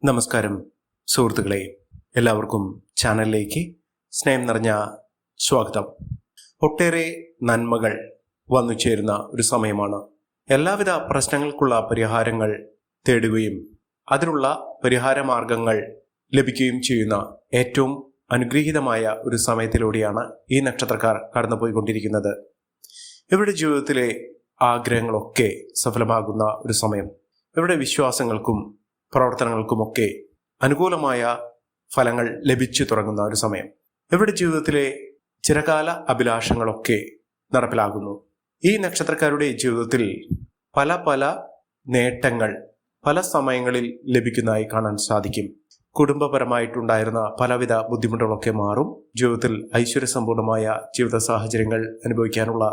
നമസ്കാരം സുഹൃത്തുക്കളെ, എല്ലാവർക്കും ചാനലിലേക്ക് സ്നേഹം നിറഞ്ഞ സ്വാഗതം. ഒട്ടേറെ നന്മകൾ വന്നു ചേരുന്ന ഒരു സമയമാണ്. എല്ലാവിധ പ്രശ്നങ്ങൾക്കുള്ള പരിഹാരങ്ങൾ തേടുകയും അതിനുള്ള പരിഹാര മാർഗങ്ങൾ ലഭിക്കുകയും ചെയ്യുന്ന ഏറ്റവും അനുഗ്രഹീതമായ ഒരു സമയത്തിലൂടെയാണ് ഈ നക്ഷത്രക്കാർ കടന്നുപോയിക്കൊണ്ടിരിക്കുന്നത്. ഇവരുടെ ജീവിതത്തിലെ ആഗ്രഹങ്ങളൊക്കെ സഫലമാകുന്ന ഒരു സമയം. ഇവരുടെ വിശ്വാസങ്ങൾക്കും പ്രവർത്തനങ്ങൾക്കുമൊക്കെ അനുകൂലമായ ഫലങ്ങൾ ലഭിച്ചു തുടങ്ങുന്ന ഒരു സമയം. ഇവരുടെ ജീവിതത്തിലെ ചിരകാല അഭിലാഷങ്ങളൊക്കെ നടപ്പിലാകുന്നു. ഈ നക്ഷത്രക്കാരുടെ ജീവിതത്തിൽ പല പല നേട്ടങ്ങൾ പല സമയങ്ങളിൽ ലഭിക്കുന്നതായി കാണാൻ സാധിക്കും. കുടുംബപരമായിട്ടുണ്ടായിരുന്ന പലവിധ ബുദ്ധിമുട്ടുകളൊക്കെ മാറും. ജീവിതത്തിൽ ഐശ്വര്യസമ്പൂർണമായ ജീവിത സാഹചര്യങ്ങൾ അനുഭവിക്കാനുള്ള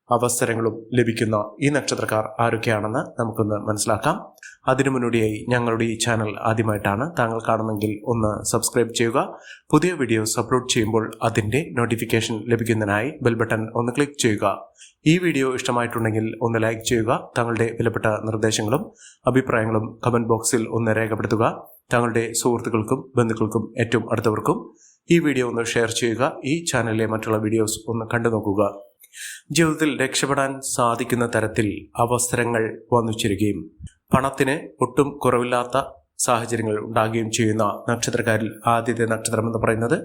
അവസരങ്ങളും ലഭിക്കുന്ന ഈ നക്ഷത്രക്കാർ ആരൊക്കെയാണെന്ന് നമുക്കൊന്ന് മനസ്സിലാക്കാം. അതിനു മുന്നോടിയായി ഞങ്ങളുടെ ഈ ചാനൽ ആദ്യമായിട്ടാണ് താങ്കൾ കാണുന്നെങ്കിൽ ഒന്ന് സബ്സ്ക്രൈബ് ചെയ്യുക. പുതിയ വീഡിയോസ് അപ്ലോഡ് ചെയ്യുമ്പോൾ അതിൻ്റെ നോട്ടിഫിക്കേഷൻ ലഭിക്കുന്നതിനായി ബെൽ ബട്ടൺ ഒന്ന് ക്ലിക്ക് ചെയ്യുക. ഈ വീഡിയോ ഇഷ്ടമായിട്ടുണ്ടെങ്കിൽ ഒന്ന് ലൈക്ക് ചെയ്യുക. താങ്കളുടെ വിലപ്പെട്ട നിർദ്ദേശങ്ങളും അഭിപ്രായങ്ങളും കമൻറ്റ് ബോക്സിൽ ഒന്ന് രേഖപ്പെടുത്തുക. താങ്കളുടെ സുഹൃത്തുക്കൾക്കും ബന്ധുക്കൾക്കും ഏറ്റവും അടുത്തവർക്കും ഈ വീഡിയോ ഒന്ന് ഷെയർ ചെയ്യുക. ഈ ചാനലിലെ മറ്റുള്ള വീഡിയോസ് ഒന്ന് കണ്ടു നോക്കുക. ജീവിതത്തിൽ രക്ഷപ്പെടാൻ സാധിക്കുന്ന തരത്തിൽ അവസരങ്ങൾ വന്നു ചേരുകയും പണത്തിന് ഒട്ടും കുറവില്ലാത്ത സാഹചര്യങ്ങൾ ഉണ്ടാകുകയും ചെയ്യുന്ന നക്ഷത്രക്കാരിൽ ആദ്യത്തെ നക്ഷത്രം എന്ന് പറയുന്നത്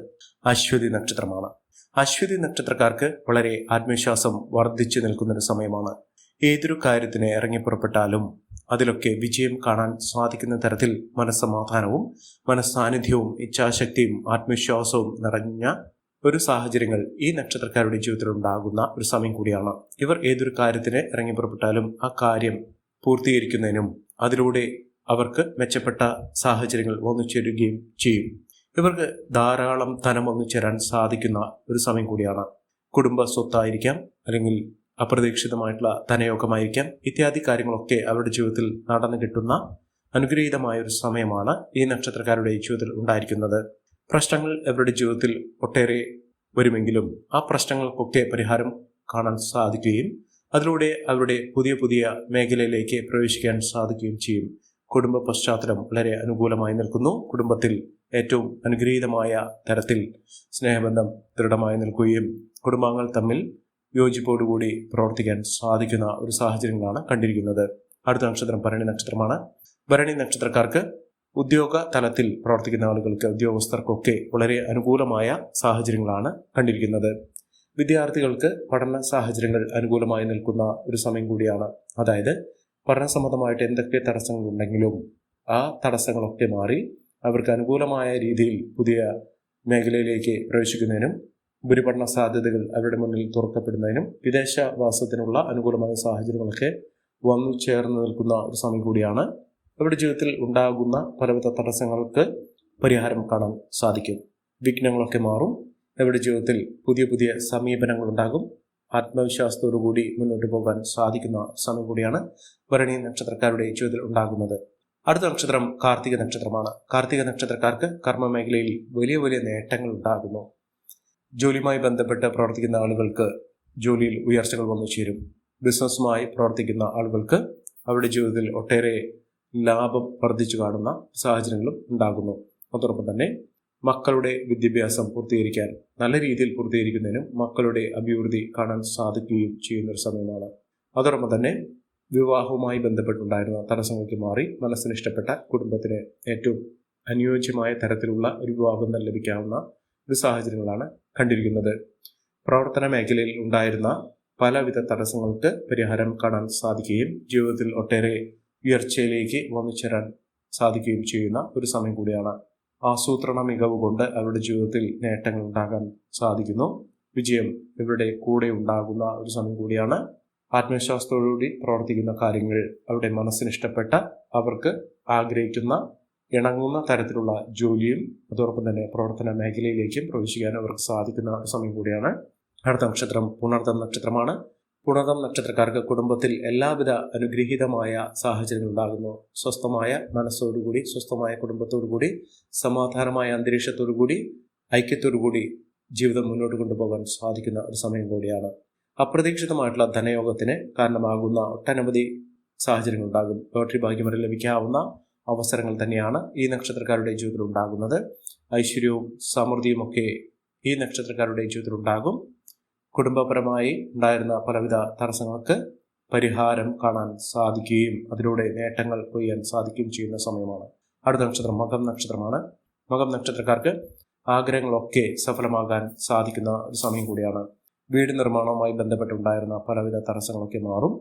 അശ്വതി നക്ഷത്രമാണ്. അശ്വതി നക്ഷത്രക്കാർക്ക് വളരെ ആത്മവിശ്വാസം വർദ്ധിച്ചു നിൽക്കുന്നൊരു സമയമാണ്. ഏതൊരു കാര്യത്തിന് ഇറങ്ങിപ്പുറപ്പെട്ടാലും അതിലൊക്കെ വിജയം കാണാൻ സാധിക്കുന്ന തരത്തിൽ മനസ്സമാധാനവും മനസ്സാന്നിധ്യവും ഇച്ഛാശക്തിയും ആത്മവിശ്വാസവും നിറഞ്ഞ ഒരു സാഹചര്യങ്ങൾ ഈ നക്ഷത്രക്കാരുടെ ജീവിതത്തിൽ ഉണ്ടാകുന്ന ഒരു സമയം കൂടിയാണ്. ഇവർ ഏതൊരു കാര്യത്തിന് ഇറങ്ങിപ്പുറപ്പെട്ടാലും ആ കാര്യം പൂർത്തീകരിക്കുന്നതിനും അതിലൂടെ അവർക്ക് മെച്ചപ്പെട്ട സാഹചര്യങ്ങൾ വന്നു ചേരുകയും ചെയ്യും. ഇവർക്ക് ധാരാളം ധനം വന്നു ചേരാൻ സാധിക്കുന്ന ഒരു സമയം കൂടിയാണ്. കുടുംബ സ്വത്തായിരിക്കാം, അല്ലെങ്കിൽ അപ്രതീക്ഷിതമായിട്ടുള്ള ധനയോഗമായിരിക്കാം. ഇത്യാദി കാര്യങ്ങളൊക്കെ അവരുടെ ജീവിതത്തിൽ നടന്നു കിട്ടുന്ന അനുഗ്രഹീതമായ ഒരു സമയമാണ് ഈ നക്ഷത്രക്കാരുടെ ജീവിതത്തിൽ ഉണ്ടായിരിക്കുന്നത്. പ്രശ്നങ്ങൾ അവരുടെ ജീവിതത്തിൽ ഒട്ടേറെ വരുമെങ്കിലും ആ പ്രശ്നങ്ങൾക്കൊക്കെ പരിഹാരം കാണാൻ സാധിക്കുകയും അതിലൂടെ അവരുടെ പുതിയ പുതിയ മേഖലയിലേക്ക് പ്രവേശിക്കാൻ സാധിക്കുകയും ചെയ്യും. കുടുംബ പശ്ചാത്തലം വളരെ അനുകൂലമായി നിൽക്കുന്നു. കുടുംബത്തിൽ ഏറ്റവും അനുഗ്രഹീതമായ തരത്തിൽ സ്നേഹബന്ധം ദൃഢമായി നിൽക്കുകയും കുടുംബാംഗങ്ങൾ തമ്മിൽ യോജിപ്പോടുകൂടി പ്രവർത്തിക്കാൻ സാധിക്കുന്ന ഒരു സാഹചര്യങ്ങളാണ് കണ്ടിരിക്കുന്നത്. അടുത്ത നക്ഷത്രം ഭരണി നക്ഷത്രമാണ്. ഭരണി നക്ഷത്രക്കാർക്ക് ഉദ്യോഗ തലത്തിൽ പ്രവർത്തിക്കുന്ന ആളുകൾക്ക്, ഉദ്യോഗസ്ഥർക്കൊക്കെ വളരെ അനുകൂലമായ സാഹചര്യങ്ങളാണ് കണ്ടിരിക്കുന്നത്. വിദ്യാർത്ഥികൾക്ക് പഠന സാഹചര്യങ്ങൾ അനുകൂലമായി നിൽക്കുന്ന ഒരു സമയം കൂടിയാണ്. അതായത് പഠന സംബന്ധമായിട്ട് എന്തൊക്കെ തടസ്സങ്ങളുണ്ടെങ്കിലും ആ തടസ്സങ്ങളൊക്കെ മാറി അവർക്ക് അനുകൂലമായ രീതിയിൽ പുതിയ മേഖലയിലേക്ക് പ്രവേശിക്കുന്നതിനും ഉപരിപഠന സാധ്യതകൾ അവരുടെ മുന്നിൽ തുറക്കപ്പെടുന്നതിനും വിദേശവാസത്തിനുള്ള അനുകൂലമായ സാഹചര്യങ്ങളൊക്കെ വന്നു ചേർന്ന് നിൽക്കുന്ന ഒരു സമയം കൂടിയാണ്. അവരുടെ ജീവിതത്തിൽ ഉണ്ടാകുന്ന പലവിധ തടസ്സങ്ങൾക്ക് പരിഹാരം കാണാൻ സാധിക്കും. വിഘ്നങ്ങളൊക്കെ മാറും. അവരുടെ ജീവിതത്തിൽ പുതിയ പുതിയ സമീപനങ്ങൾ ഉണ്ടാകും. ആത്മവിശ്വാസത്തോടുകൂടി മുന്നോട്ട് പോകാൻ സാധിക്കുന്ന സമയം കൂടിയാണ് ഭരണി നക്ഷത്രക്കാരുടെ ജീവിതത്തിൽ ഉണ്ടാകുന്നത്. അടുത്ത നക്ഷത്രം കാർത്തിക നക്ഷത്രമാണ്. കാർത്തിക നക്ഷത്രക്കാർക്ക് കർമ്മ മേഖലയിൽ വലിയ വലിയ നേട്ടങ്ങൾ ഉണ്ടാകുന്നു. ജോലിയുമായി ബന്ധപ്പെട്ട് പ്രവർത്തിക്കുന്ന ആളുകൾക്ക് ജോലിയിൽ ഉയർച്ചകൾ വന്നു ചേരും. ബിസിനസ്സുമായി പ്രവർത്തിക്കുന്ന ആളുകൾക്ക് അവരുടെ ജീവിതത്തിൽ ഒട്ടേറെ ലാഭം വർദ്ധിച്ചു കാണുന്ന സാഹചര്യങ്ങളും ഉണ്ടാകുന്നു. അതോടൊപ്പം തന്നെ മക്കളുടെ വിദ്യാഭ്യാസം പൂർത്തീകരിക്കാൻ, നല്ല രീതിയിൽ പൂർത്തീകരിക്കുന്നതിനും മക്കളുടെ അഭിവൃദ്ധി കാണാൻ സാധിക്കുകയും ചെയ്യുന്ന ഒരു സമയമാണ്. അതോടൊപ്പം തന്നെ വിവാഹവുമായി ബന്ധപ്പെട്ടുണ്ടായിരുന്ന തടസ്സങ്ങൾക്ക് മാറി മനസ്സിന് ഇഷ്ടപ്പെട്ട കുടുംബത്തിന് ഏറ്റവും അനുയോജ്യമായ തരത്തിലുള്ള ഒരു വിവാഹം ലഭിക്കാവുന്ന ഒരു സാഹചര്യങ്ങളാണ് കണ്ടിരിക്കുന്നത്. പ്രവർത്തന മേഖലയിൽ ഉണ്ടായിരുന്ന പലവിധ തടസ്സങ്ങൾക്ക് പരിഹാരം കാണാൻ സാധിക്കുകയും ജീവിതത്തിൽ ഒട്ടേറെ ഉയർച്ചയിലേക്ക് വന്നു ചേരാൻ സാധിക്കുകയും ചെയ്യുന്ന ഒരു സമയം കൂടിയാണ്. ആസൂത്രണ മികവ് കൊണ്ട് അവരുടെ ജീവിതത്തിൽ നേട്ടങ്ങൾ ഉണ്ടാകാൻ സാധിക്കുന്നു. വിജയം ഇവരുടെ കൂടെ ഉണ്ടാകുന്ന ഒരു സമയം കൂടിയാണ്. ആത്മവിശ്വാസത്തോടുകൂടി പ്രവർത്തിക്കുന്ന കാര്യങ്ങൾ അവരുടെ മനസ്സിന് ഇഷ്ടപ്പെട്ട, അവർക്ക് ആഗ്രഹിക്കുന്ന ഇണങ്ങുന്ന തരത്തിലുള്ള ജോലിയും അതോടൊപ്പം തന്നെ പ്രവർത്തന മേഖലയിലേക്കും പ്രവേശിക്കാൻ അവർക്ക് സാധിക്കുന്ന ഒരു സമയം കൂടിയാണ്. അടുത്ത നക്ഷത്രം പുണർതം നക്ഷത്രമാണ്. പുണർതം നക്ഷത്രക്കാർക്ക് കുടുംബത്തിൽ എല്ലാവിധ അനുഗ്രഹീതമായ സാഹചര്യങ്ങൾ ഉണ്ടാകുന്നു. സ്വസ്ഥമായ മനസ്സോടുകൂടി, സ്വസ്ഥമായ കുടുംബത്തോടുകൂടി, സമാധാനമായ അന്തരീക്ഷത്തോടുകൂടി, ഐക്യത്തോടുകൂടി ജീവിതം മുന്നോട്ട് കൊണ്ടുപോകാൻ സാധിക്കുന്ന ഒരു സമയം കൂടിയാണ്. അപ്രതീക്ഷിതമായിട്ടുള്ള ധനയോഗത്തിന് കാരണമാകുന്ന ഒട്ടനവധി സാഹചര്യങ്ങളുണ്ടാകും. ലോട്ടറി ഭാഗ്യം വരെ ലഭിക്കാവുന്ന അവസരങ്ങൾ തന്നെയാണ് ഈ നക്ഷത്രക്കാരുടെ ജീവിതത്തിൽ ഉണ്ടാകുന്നത്. ഐശ്വര്യവും സമൃദ്ധിയും ഒക്കെ ഈ നക്ഷത്രക്കാരുടെ ജീവിതത്തിൽ ഉണ്ടാകും. കുടുംബപരമായി ഉണ്ടായിരുന്ന പലവിധ തടസ്സങ്ങൾക്ക് പരിഹാരം കാണാൻ സാധിക്കുകയും അതിലൂടെ നേട്ടങ്ങൾ കൊയ്യാൻ സാധിക്കുകയും ചെയ്യുന്ന സമയമാണ്. അടുത്ത നക്ഷത്രം മകം നക്ഷത്രമാണ്. മകം നക്ഷത്രക്കാർക്ക് ആഗ്രഹങ്ങളൊക്കെ സഫലമാകാൻ സാധിക്കുന്ന ഒരു സമയം കൂടിയാണ്. വീട് നിർമ്മാണവുമായി ബന്ധപ്പെട്ടുണ്ടായിരുന്ന പലവിധ തടസ്സങ്ങളൊക്കെ മാറും.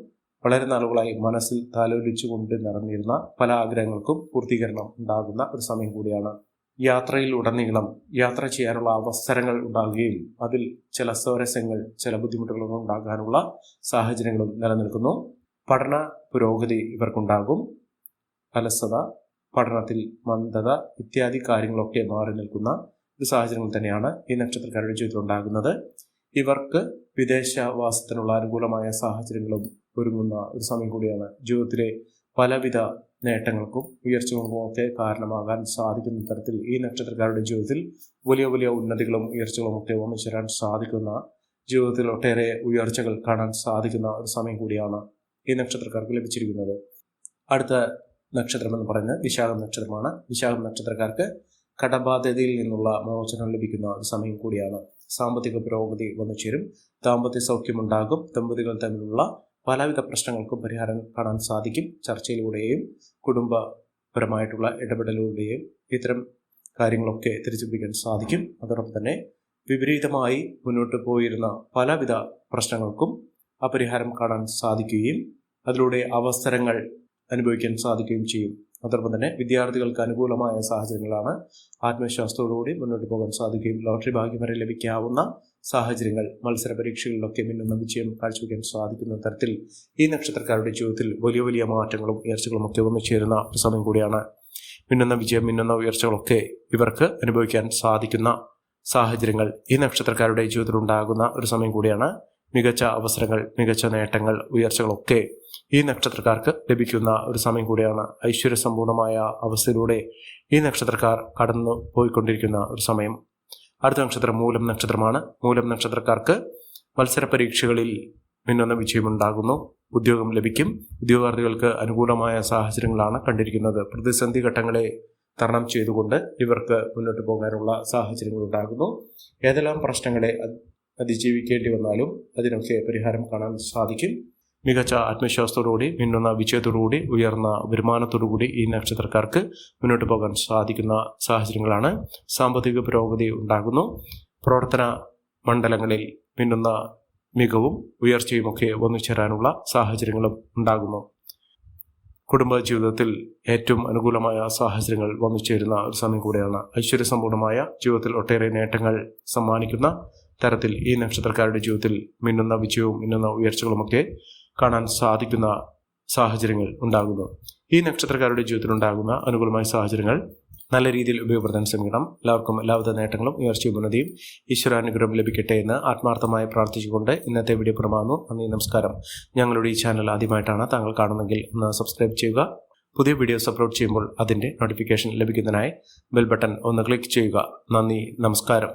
വളരെ നാളുകളായി മനസ്സിൽ താലോലിച്ചുകൊണ്ട് നടന്നിരുന്ന പല ആഗ്രഹങ്ങൾക്കും പൂർത്തീകരണം ഉണ്ടാകുന്ന ഒരു സമയം കൂടിയാണ്. യാത്രയിലുടനീളം യാത്ര ചെയ്യാനുള്ള അവസരങ്ങൾ ഉണ്ടാകുകയും അതിൽ ചില സ്വാരസ്യങ്ങൾ, ചില ബുദ്ധിമുട്ടുകളൊക്കെ ഉണ്ടാകാനുള്ള സാഹചര്യങ്ങളും നിലനിൽക്കുന്നു. പഠന പുരോഗതി ഇവർക്കുണ്ടാകും. അലസത, പഠനത്തിൽ മന്ദത ഇത്യാദി കാര്യങ്ങളൊക്കെ മാറി നിൽക്കുന്ന ഒരു സാഹചര്യങ്ങൾ തന്നെയാണ് ഈ നക്ഷത്രക്കാരുടെ ജീവിതത്തിൽ ഉണ്ടാകുന്നത്. ഇവർക്ക് വിദേശവാസത്തിനുള്ള അനുകൂലമായ സാഹചര്യങ്ങളും ഒരുങ്ങുന്ന ഒരു സമയം കൂടിയാണ്. ജീവിതത്തിലെ പലവിധ നേട്ടങ്ങൾക്കും ഉയർച്ചകൾക്കും ഒക്കെ കാരണമാകാൻ സാധിക്കുന്ന തരത്തിൽ ഈ നക്ഷത്രക്കാരുടെ ജീവിതത്തിൽ വലിയ വലിയ ഉന്നതികളും ഉയർച്ചകളും ഒക്കെ വന്നു ചേരാൻ സാധിക്കുന്ന, ജീവിതത്തിൽ ഒട്ടേറെ ഉയർച്ചകൾ കാണാൻ സാധിക്കുന്ന ഒരു സമയം കൂടിയാണ് ഈ നക്ഷത്രക്കാർക്ക് ലഭിച്ചിരിക്കുന്നത്. അടുത്ത നക്ഷത്രം എന്ന് പറയുന്നത് വിശാഖം നക്ഷത്രമാണ്. വിശാഖം നക്ഷത്രക്കാർക്ക് കടബാധ്യതയിൽ നിന്നുള്ള മോചനം ലഭിക്കുന്ന ഒരു സമയം കൂടിയാണ്. സാമ്പത്തിക പുരോഗതി വന്നു ചേരും. ദാമ്പത്യ സൗഖ്യമുണ്ടാകും. ദമ്പതികൾ തമ്മിലുള്ള പലവിധ പ്രശ്നങ്ങൾക്കും പരിഹാരം കാണാൻ സാധിക്കും. ചർച്ചയിലൂടെയും കുടുംബപരമായിട്ടുള്ള ഇടപെടലിലൂടെയും ഇത്തരം കാര്യങ്ങളൊക്കെ തിരിച്ചുപിടിക്കാൻ സാധിക്കും. അതോടൊപ്പം തന്നെ വിപരീതമായി മുന്നോട്ട് പോയിരുന്ന പലവിധ പ്രശ്നങ്ങൾക്കും അപരിഹാരം കാണാൻ സാധിക്കുകയും അതിലൂടെ അവസരങ്ങൾ അനുഭവിക്കാൻ സാധിക്കുകയും ചെയ്യും. അതോടൊപ്പം തന്നെ വിദ്യാർത്ഥികൾക്ക് അനുകൂലമായ സാഹചര്യങ്ങളാണ്. ആത്മവിശ്വാസത്തോടുകൂടി മുന്നോട്ട് പോകാൻ സാധിക്കുകയും ലോട്ടറി ഭാഗ്യം വരെ ലഭിക്കാവുന്ന സാഹചര്യങ്ങൾ, മത്സര പരീക്ഷകളിലൊക്കെ മിന്നുന്ന വിജയം കാഴ്ചവെക്കാൻ സാധിക്കുന്ന തരത്തിൽ ഈ നക്ഷത്രക്കാരുടെ ജീവിതത്തിൽ വലിയ വലിയ മാറ്റങ്ങളും ഉയർച്ചകളും ഒക്കെ വന്നു ചേരുന്ന ഒരു സമയം കൂടിയാണ്. മിന്നുന്ന വിജയം, മിന്നുന്ന ഉയർച്ചകളൊക്കെ ഇവർക്ക് അനുഭവിക്കാൻ സാധിക്കുന്ന സാഹചര്യങ്ങൾ ഈ നക്ഷത്രക്കാരുടെ ജീവിതത്തിൽ ഉണ്ടാകുന്ന ഒരു സമയം കൂടിയാണ്. മികച്ച അവസരങ്ങൾ, മികച്ച നേട്ടങ്ങൾ, ഉയർച്ചകളൊക്കെ ഈ നക്ഷത്രക്കാർക്ക് ലഭിക്കുന്ന ഒരു സമയം കൂടിയാണ്. ഐശ്വര്യസമ്പൂർണമായ അവസ്ഥയിലൂടെ ഈ നക്ഷത്രക്കാർ കടന്നു പോയിക്കൊണ്ടിരിക്കുന്ന ഒരു സമയം. അടുത്ത നക്ഷത്രം മൂലം നക്ഷത്രമാണ്. മൂലം നക്ഷത്രക്കാർക്ക് മത്സര പരീക്ഷകളിൽ മിന്നുന്ന വിജയമുണ്ടാകുന്നു. ഉദ്യോഗം ലഭിക്കും. ഉദ്യോഗാർത്ഥികൾക്ക് അനുകൂലമായ സാഹചര്യങ്ങളാണ് കണ്ടിരിക്കുന്നത്. പ്രതിസന്ധി ഘട്ടങ്ങളെ തരണം ചെയ്തുകൊണ്ട് ഇവർക്ക് മുന്നോട്ട് പോകാനുള്ള സാഹചര്യങ്ങൾ ഉണ്ടാകുന്നു. ഏതെല്ലാം പ്രശ്നങ്ങളെ അതിജീവിക്കേണ്ടി വന്നാലും അതിനൊക്കെ പരിഹാരം കാണാൻ സാധിക്കും. മികച്ച ആത്മവിശ്വാസത്തോടുകൂടി, മിന്നുന്ന വിജയത്തോടുകൂടി, ഉയർന്ന വരുമാനത്തോടുകൂടി ഈ നക്ഷത്രക്കാർക്ക് മുന്നോട്ട് പോകാൻ സാധിക്കുന്ന സാഹചര്യങ്ങളാണ്. സാമ്പത്തിക പുരോഗതി ഉണ്ടാകുന്നു. പ്രവർത്തന മണ്ഡലങ്ങളിൽ മിന്നുന്ന മികവും ഉയർച്ചയുമൊക്കെ വന്നു ചേരാനുള്ള സാഹചര്യങ്ങളും ഉണ്ടാകുന്നു. കുടുംബ ജീവിതത്തിൽ ഏറ്റവും അനുകൂലമായ സാഹചര്യങ്ങൾ വന്നു ചേരുന്ന ഒരു സമയം കൂടെയാണ്. ഐശ്വര്യസമ്പൂർണമായ ജീവിതത്തിൽ ഒട്ടേറെ നേട്ടങ്ങൾ സമ്മാനിക്കുന്ന തരത്തിൽ ഈ നക്ഷത്രക്കാരുടെ ജീവിതത്തിൽ മിന്നുന്ന വിജയവും മിന്നുന്ന ഉയർച്ചകളുമൊക്കെ കാണാൻ സാധിക്കുന്ന സാഹചര്യങ്ങൾ ഉണ്ടാകുന്നു. ഈ നക്ഷത്രക്കാരുടെ ജീവിതത്തിൽ ഉണ്ടാകുന്ന അനുകൂലമായ സാഹചര്യങ്ങൾ നല്ല രീതിയിൽ ഉപയോഗപ്പെടുത്താൻ ശ്രമിക്കണം. എല്ലാവർക്കും എല്ലാവിധ നേട്ടങ്ങളും ഉയർച്ചയും ഉന്നതിയും ഈശ്വരാനുഗ്രഹം ലഭിക്കട്ടെ എന്ന് ആത്മാർത്ഥമായി പ്രാർത്ഥിച്ചുകൊണ്ട് ഇന്നത്തെ വീഡിയോ പുറമാകുന്നു. നന്ദി, നമസ്കാരം. ഞങ്ങളുടെ ഈ ചാനൽ ആദ്യമായിട്ടാണ് താങ്കൾ കാണുന്നതെങ്കിൽ ഒന്ന് സബ്സ്ക്രൈബ് ചെയ്യുക. പുതിയ വീഡിയോസ് അപ്ലോഡ് ചെയ്യുമ്പോൾ അതിൻ്റെ നോട്ടിഫിക്കേഷൻ ലഭിക്കുന്നതിനായി ബെൽ ബട്ടൺ ഒന്ന് ക്ലിക്ക് ചെയ്യുക. നന്ദി, നമസ്കാരം.